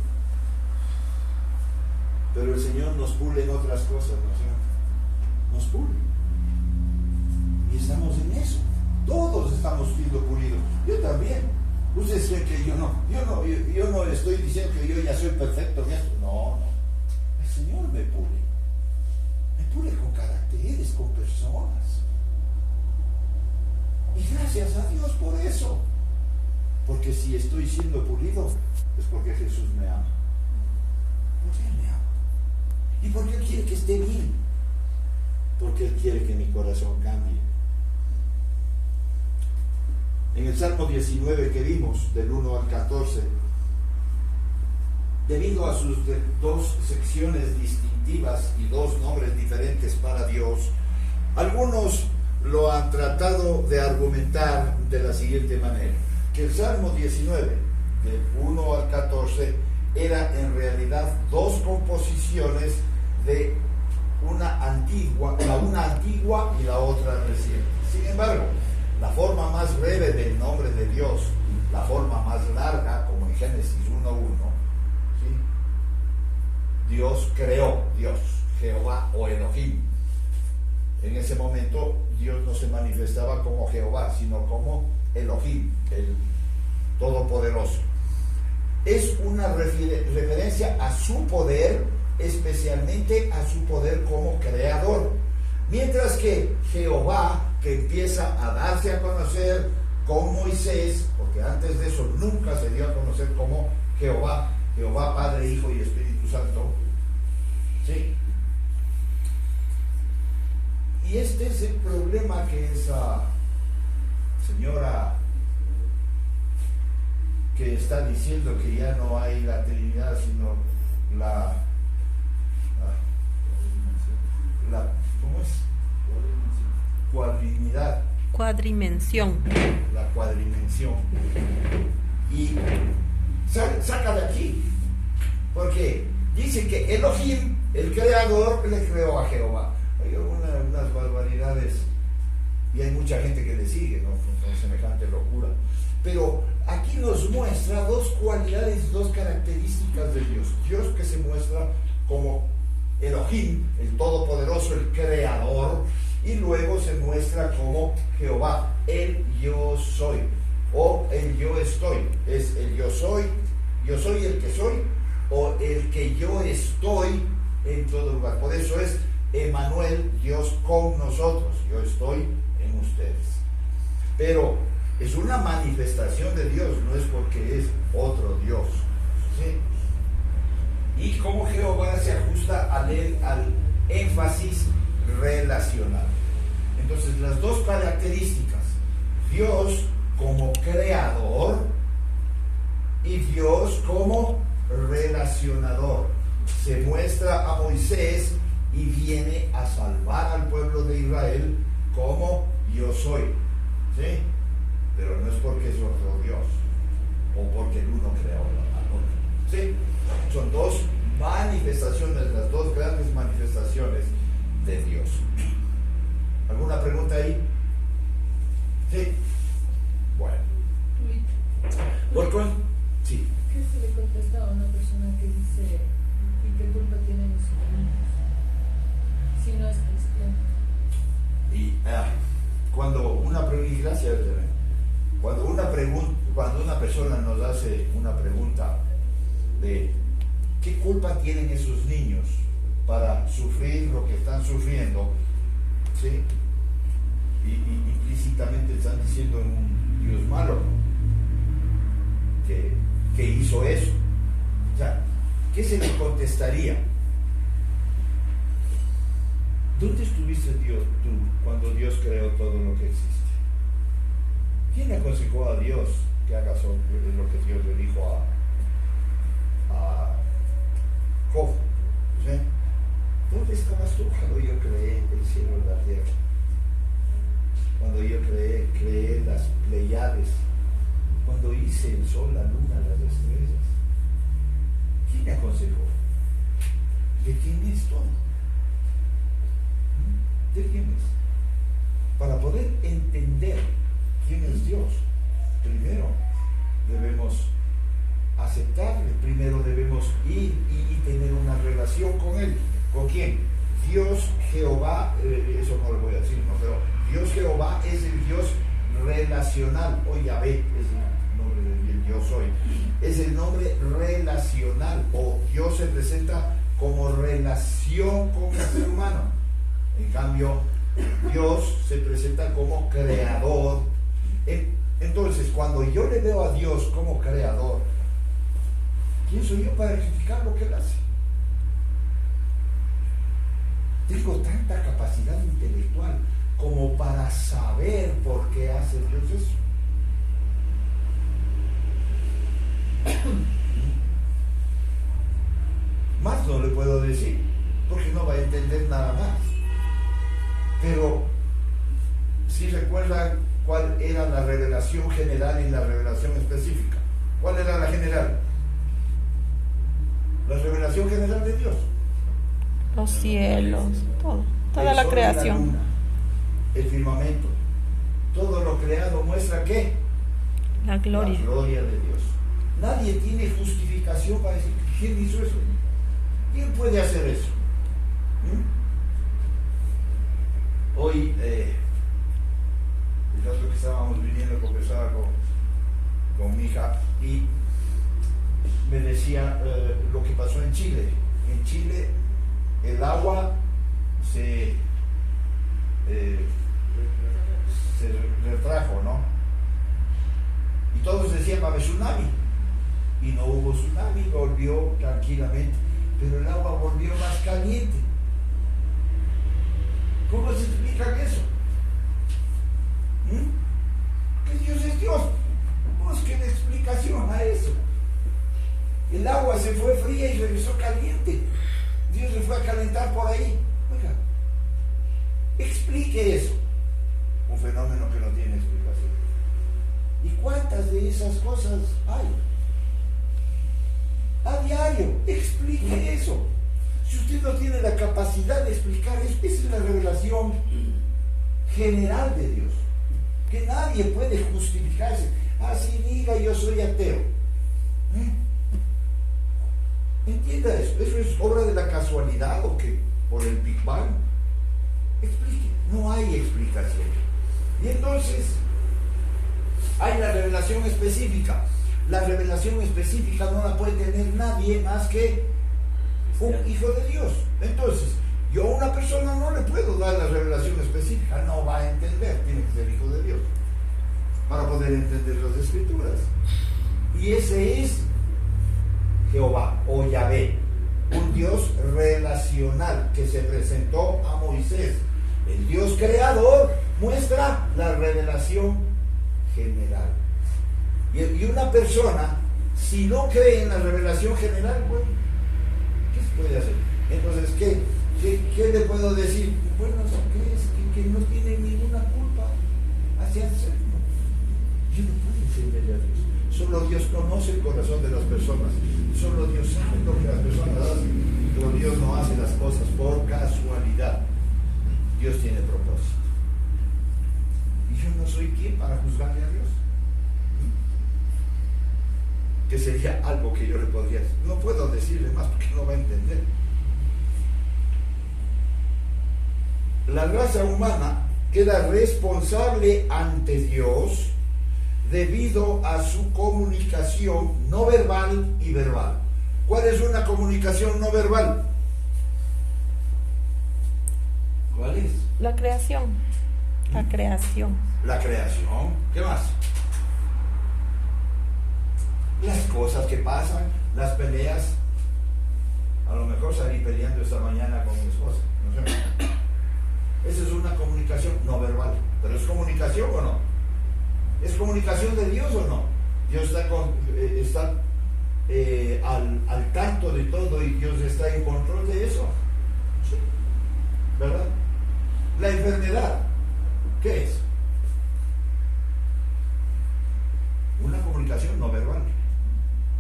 Pero el Señor nos pule en otras cosas, ¿no es cierto? Nos pule. Y estamos en eso. Todos estamos siendo pulidos. Yo también. Ustedes creen que yo no estoy diciendo que yo ya soy perfecto en esto. No. El Señor me pule. pule con caracteres, con personas. Y gracias a Dios por eso. Porque si estoy siendo pulido, es porque Jesús me ama. Porque Él me ama. Y porque Él quiere que esté bien. Porque Él quiere que mi corazón cambie. En el Salmo 19 que vimos, del 1 al 14, debido a sus dos secciones distintivas y dos nombres diferentes para Dios, algunos lo han tratado de argumentar de la siguiente manera: que el Salmo 19, del 1 al 14, era en realidad dos composiciones de una antigua y la otra reciente. Sin embargo, la forma más breve del nombre de Dios, la forma más larga, como en Génesis 1:1, ¿sí? Dios creó, Dios, Jehová o Elohim. En ese momento Dios no se manifestaba como Jehová, sino como Elohim, el Todopoderoso. Es una referencia a su poder, especialmente a su poder como creador. Mientras que Jehová, que empieza a darse a conocer con Moisés, porque antes de eso nunca se dio a conocer como Jehová, Padre, Hijo y Espíritu Santo. ¿Sí? Y este es el problema que esa señora que está diciendo que ya no hay la Trinidad, sino la ¿cómo es? Cuadrinidad. Cuadrimensión. La cuadrimensión. Y saca de aquí, porque dice que Elohim, el creador, le creó a Jehová. Hay unas barbaridades, y hay mucha gente que le sigue, ¿no? Con semejante locura. Pero aquí nos muestra dos cualidades, dos características de Dios. Dios que se muestra como Elohim, el Todopoderoso, el Creador, y luego se muestra como Jehová, el Yo Soy, o el Yo Estoy. Es el Yo Soy el que soy, o el que yo estoy en todo lugar. Por eso es Emmanuel, Dios con nosotros. Yo estoy en ustedes. Pero es una manifestación de Dios, no es porque es otro Dios. ¿Sí? Y como Jehová se ajusta al énfasis relacional. Entonces, las dos características: Dios como creador y Dios como relacionador. Se muestra a Moisés y viene a salvar al pueblo de Israel como Yo Soy. ¿Sí? Pero no es porque es otro Dios o porque el uno creó al otro. ¿Sí? Son dos manifestaciones, las dos grandes manifestaciones de Dios. ¿Alguna pregunta ahí? ¿Sí? Bueno. ¿Por sí? ¿Qué se le contesta a una persona que dice, ¿y qué culpa tienen los niños si no es cristiano? Y cuando una persona nos hace una pregunta de ¿qué culpa tienen esos niños para sufrir lo que están sufriendo? ¿Sí? Y implícitamente están diciendo un Dios malo que hizo eso. O sea, ¿qué se le contestaría? ¿Dónde estuviste tú cuando Dios creó todo lo que existe? ¿Quién aconsejó a Dios que haga lo que Dios le dijo a Job? ¿Sí? ¿Dónde estabas tú cuando yo creé el cielo y la tierra? Cuando yo creé las Pleiades, cuando hice el sol, la luna, las estrellas. ¿Quién me aconsejó? ¿De quién es todo? ¿De quién es? Para poder entender quién es Dios, primero debemos aceptarle, primero debemos ir y tener una relación con Él. ¿Con quién? Dios Jehová, eso no lo voy a decir, ¿no? Pero Dios Jehová es el Dios relacional, o Yahvé es el nombre del Yo Soy, es el nombre relacional, o Dios se presenta como relación con el ser humano. En cambio, Dios se presenta como creador. Entonces, cuando yo le veo a Dios como creador, ¿quién soy yo para criticar lo que Él hace? Tengo tanta capacidad intelectual como para saber por qué hace Dios eso. Más no le puedo decir, porque no va a entender nada más. Pero, si recuerdan cuál era la revelación general y la revelación específica. ¿Cuál era la general? La revelación general de Dios. Los cielos, toda El la sol y creación. luna, el firmamento, todo lo creado muestra ¿qué? La gloria. La gloria de Dios. Nadie tiene justificación para decir ¿quién hizo eso? ¿Quién puede hacer eso? Hoy, el rato que estábamos viniendo, conversaba con mi hija y me decía lo que pasó en Chile. En Chile el agua se retrajo, ¿no? Y todos decían va a haber tsunami. Y no hubo tsunami, volvió tranquilamente, pero el agua volvió más caliente. ¿Cómo se explica eso? Que Dios es Dios. Busquen explicación a eso. El agua se fue fría y regresó caliente. Dios se fue a calentar por ahí. Oiga, explique eso. Un fenómeno que no tiene explicación. ¿Y cuántas de esas cosas hay? A diario, explique eso. Si usted no tiene la capacidad de explicar eso, esa es la revelación general de Dios. Que nadie puede justificarse. Así diga yo soy ateo. Entienda eso. ¿Eso es obra de la casualidad o qué? ¿Por el Big Bang? Explique. No hay explicación. Y entonces hay la revelación específica. La revelación específica no la puede tener nadie más que un hijo de Dios. Entonces, yo a una persona no le puedo dar la revelación específica, no va a entender, tiene que ser hijo de Dios para poder entender las escrituras. Y ese es Jehová o Yahvé, un Dios relacional que se presentó a Moisés. El Dios creador muestra la revelación general. Y una persona, si no cree en la revelación general, bueno, ¿qué se puede hacer? Entonces, ¿qué le puedo decir? Bueno, que no tiene ninguna culpa hacia hacerlo. Yo no puedo entenderle a Dios. Solo Dios conoce el corazón de las personas. Solo Dios sabe lo que las personas hacen. Pero Dios no hace las cosas por casualidad. Dios tiene propósito. Y yo no soy quien para juzgarle a Dios. Que sería algo que yo le podría decir. No puedo decirle más porque no va a entender. La raza humana queda responsable ante Dios debido a su comunicación no verbal y verbal. ¿Cuál es una comunicación no verbal? ¿Cuál es? La creación. La creación. La creación. ¿Qué más? Las cosas que pasan, las peleas. A lo mejor salí peleando esta mañana con mi esposa. No sé. Esa es una comunicación no verbal. ¿Pero es comunicación o no? ¿Es comunicación de Dios o no? Dios está al tanto de todo y Dios está en control de eso. Sí. ¿Verdad? La enfermedad, ¿qué es? Una comunicación no verbal.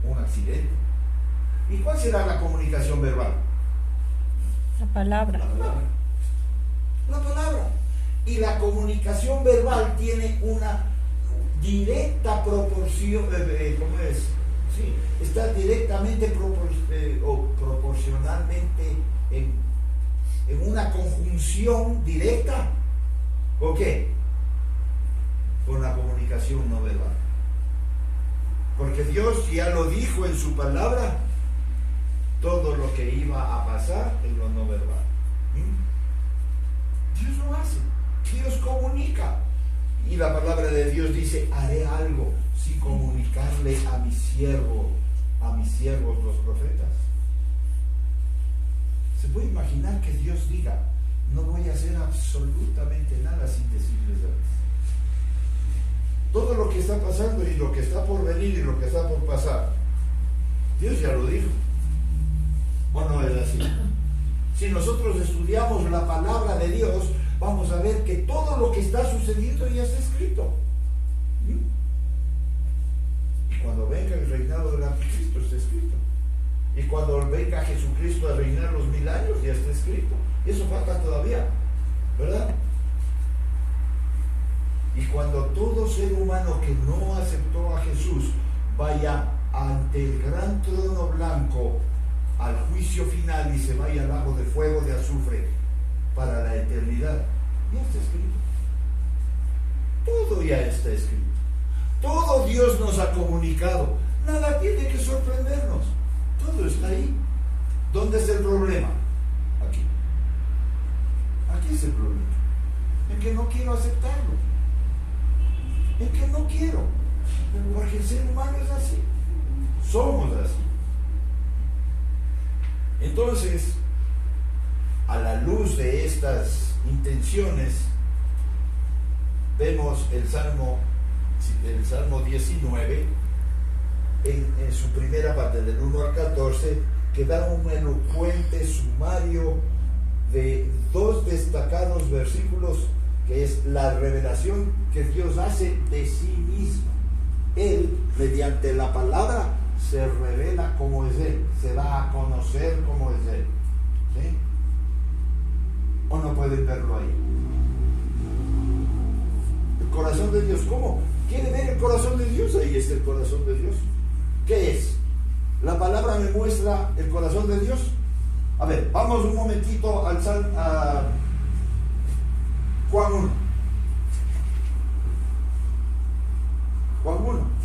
Un accidente. ¿Y cuál será la comunicación verbal? La palabra. La palabra. La palabra. Y la comunicación verbal tiene una directa proporción, ¿cómo es? Sí, está directamente o proporcionalmente en una conjunción directa. ¿Con qué? Con la comunicación no verbal. Porque Dios ya lo dijo en su palabra, todo lo que iba a pasar en lo no verbal. Dios lo hace. Dios comunica. Y la palabra de Dios dice, haré algo sin comunicarle a mis siervos los profetas. ¿Se puede imaginar que Dios diga, no voy a hacer absolutamente nada sin decirles antes? Todo lo que está pasando y lo que está por venir y lo que está por pasar, Dios ya lo dijo. ¿O no es así? Si nosotros estudiamos la palabra de Dios, vamos a ver que todo lo que está sucediendo ya está escrito. Y cuando venga el reinado del anticristo, está escrito. Y cuando venga Jesucristo a reinar los 1000 años, ya está escrito. Y eso falta todavía, ¿verdad? Y cuando todo ser humano que no aceptó a Jesús vaya ante el gran trono blanco al juicio final y se vaya al lago de fuego de azufre para la eternidad, ya está escrito. Todo ya está escrito. Todo Dios nos ha comunicado. Nada tiene que sorprendernos. Todo está ahí. ¿Dónde es el problema? Aquí. Aquí es el problema. En que no quiero aceptarlo. En que no quiero. Porque el ser humano es así. Somos así. Entonces, a la luz de estas intenciones, vemos el Salmo 19, en su primera parte, del 1 al 14, que da un elocuente sumario de 2 destacados versículos, que es la revelación que Dios hace de sí mismo. Él, mediante la palabra, se revela como es Él, se da a conocer como es Él. ¿Sí? ¿O no pueden verlo ahí? El corazón de Dios, ¿cómo? ¿Quiere ver el corazón de Dios? Ahí está el corazón de Dios. ¿Qué es? ¿La palabra me muestra el corazón de Dios? A ver, vamos un momentito a Juan 1. Juan 1.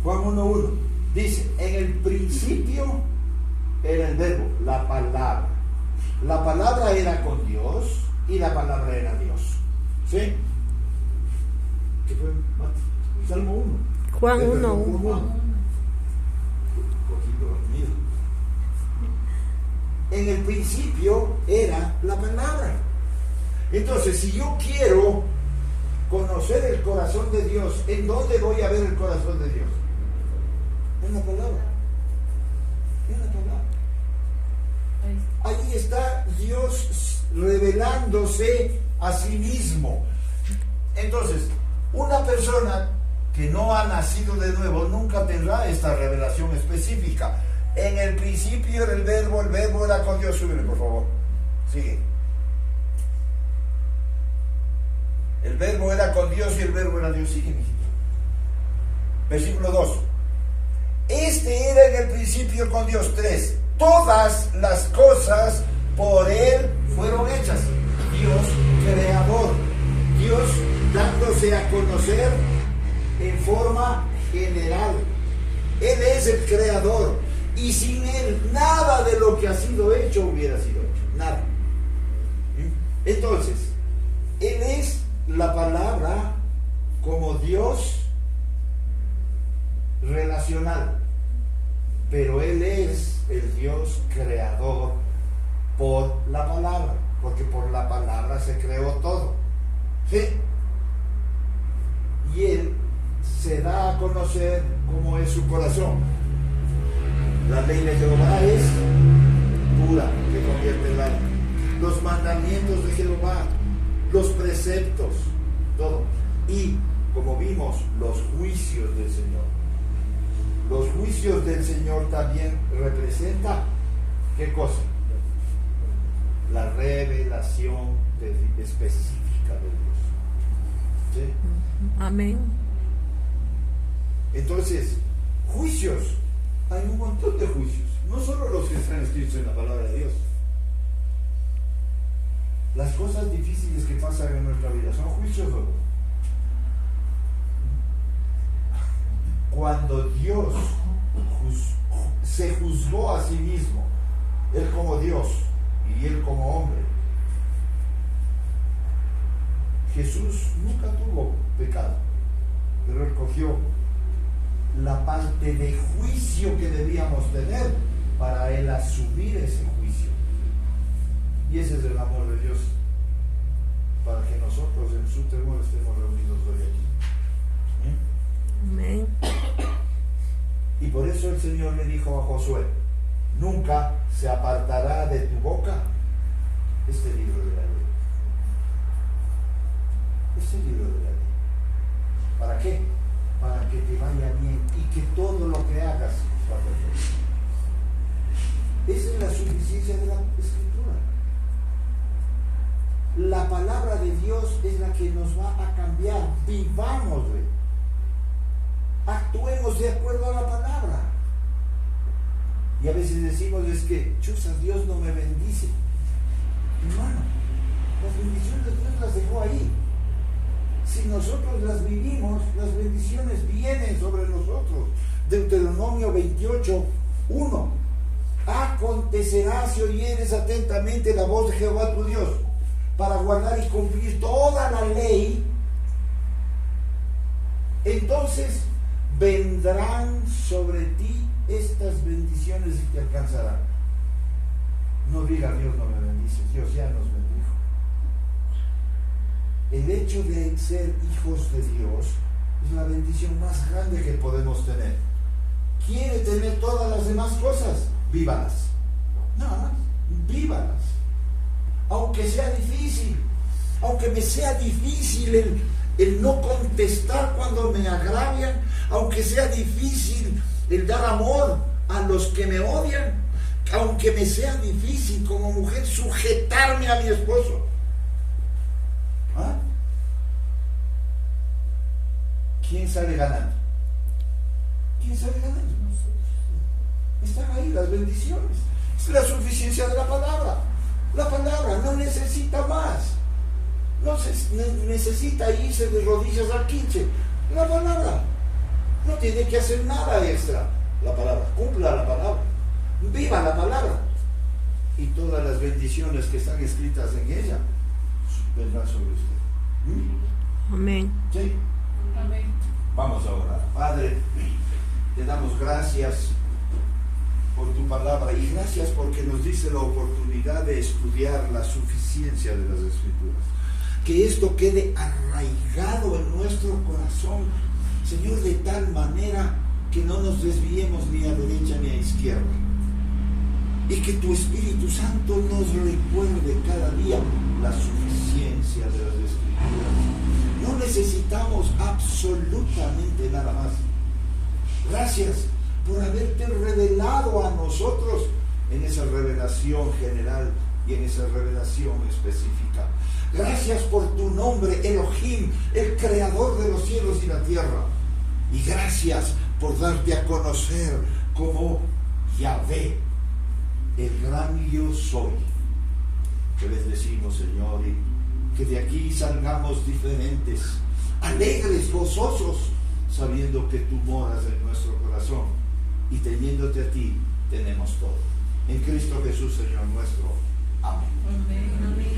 Juan 1:1. Dice, en el principio era el verbo, la palabra. La palabra era con Dios y la palabra era Dios. ¿Sí? ¿Qué fue? Salmo 1. Juan 1. En el principio era la palabra. Entonces, si yo quiero conocer el corazón de Dios, ¿en dónde voy a ver el corazón de Dios? En la palabra. En la palabra. Ahí está Dios revelándose a sí mismo. Entonces, una persona que no ha nacido de nuevo nunca tendrá esta revelación específica. En el principio era el verbo era con Dios. Súbele, por favor. Sigue. El verbo era con Dios y el verbo era Dios. Sigue, mijito. Versículo 2. Este era en el principio con Dios. 3. Todas las cosas por Él fueron hechas. Dios creador. Dios dándose a conocer en forma general. Él es el creador. Y sin Él, nada de lo que ha sido hecho hubiera sido hecho. Nada. Entonces, Él es la palabra como Dios relacional. Pero Él es el Dios creador por la palabra. Porque por la palabra se creó todo. ¿Sí? Y Él se da a conocer cómo es su corazón. La ley de Jehová es pura, que convierte el alma. Los mandamientos de Jehová, los preceptos, todo. Y, como vimos, los juicios del Señor. Los juicios del Señor también representan, ¿qué cosa? La revelación específica de Dios. ¿Sí? Amén. Entonces, juicios. Hay un montón de juicios, no solo los que están escritos en la palabra de Dios. Las cosas difíciles que pasan en nuestra vida son juicios, ¿no? Cuando Dios se juzgó a sí mismo, Él como Dios, y él como hombre. Jesús nunca tuvo pecado, pero él cogió la parte de juicio que debíamos tener para él asumir ese juicio. Y ese es el amor de Dios, para que nosotros en su temor estemos reunidos hoy aquí. Amén. Y por eso el Señor le dijo a Josué: nunca se apartará de tu boca este libro de la ley. Este libro de la ley. ¿Para qué? Para que te vaya bien y que todo lo que hagas sea perfecto. Esa es la suficiencia de la Escritura. La palabra de Dios es la que nos va a cambiar. Vivámosle. Actuemos de acuerdo a la palabra. Y a veces decimos, es que, chuzas, Dios no me bendice. Hermano, las bendiciones de Dios las dejó ahí. Si nosotros las vivimos, las bendiciones vienen sobre nosotros. Deuteronomio 28:1. Acontecerá si oyeres atentamente la voz de Jehová tu Dios, para guardar y cumplir toda la ley, entonces vendrán sobre ti estas bendiciones y te alcanzarán. No diga Dios no me bendice, Dios ya nos bendijo. El hecho de ser hijos de Dios es la bendición más grande que podemos tener. ¿Quiere tener todas las demás cosas? Vívalas. No, vívalas. Aunque sea difícil, aunque me sea difícil el no contestar cuando me agravian, aunque sea difícil el dar amor a los que me odian, aunque me sea difícil como mujer sujetarme a mi esposo. ¿Ah? ¿Quién sale ganando? ¿Quién sale ganando? Están ahí las bendiciones. Es la suficiencia de la palabra. La palabra no necesita más. No necesita irse de rodillas al 15. La palabra no tiene que hacer nada extra. La palabra, cumpla la palabra, viva la palabra, y todas las bendiciones que están escritas en ella vendrán sobre usted. Amén. ¿Sí? Amén. Vamos a orar. Padre, te damos gracias por tu palabra y gracias porque nos diste la oportunidad de estudiar la suficiencia de las Escrituras. Que esto quede arraigado en nuestro corazón, Señor, de tal manera que no nos desviemos ni a derecha ni a izquierda. Y que tu Espíritu Santo nos recuerde cada día la suficiencia de las Escrituras. No necesitamos absolutamente nada más. Gracias por haberte revelado a nosotros en esa revelación general y en esa revelación específica. Gracias por tu nombre, Elohim, el creador de los cielos y la tierra. Y gracias por darte a conocer como Yahvé, el gran yo soy. Te bendecimos, Señor, y que de aquí salgamos diferentes, alegres, gozosos, sabiendo que tú moras en nuestro corazón y teniéndote a ti tenemos todo. En Cristo Jesús, Señor nuestro. Amén. Amén.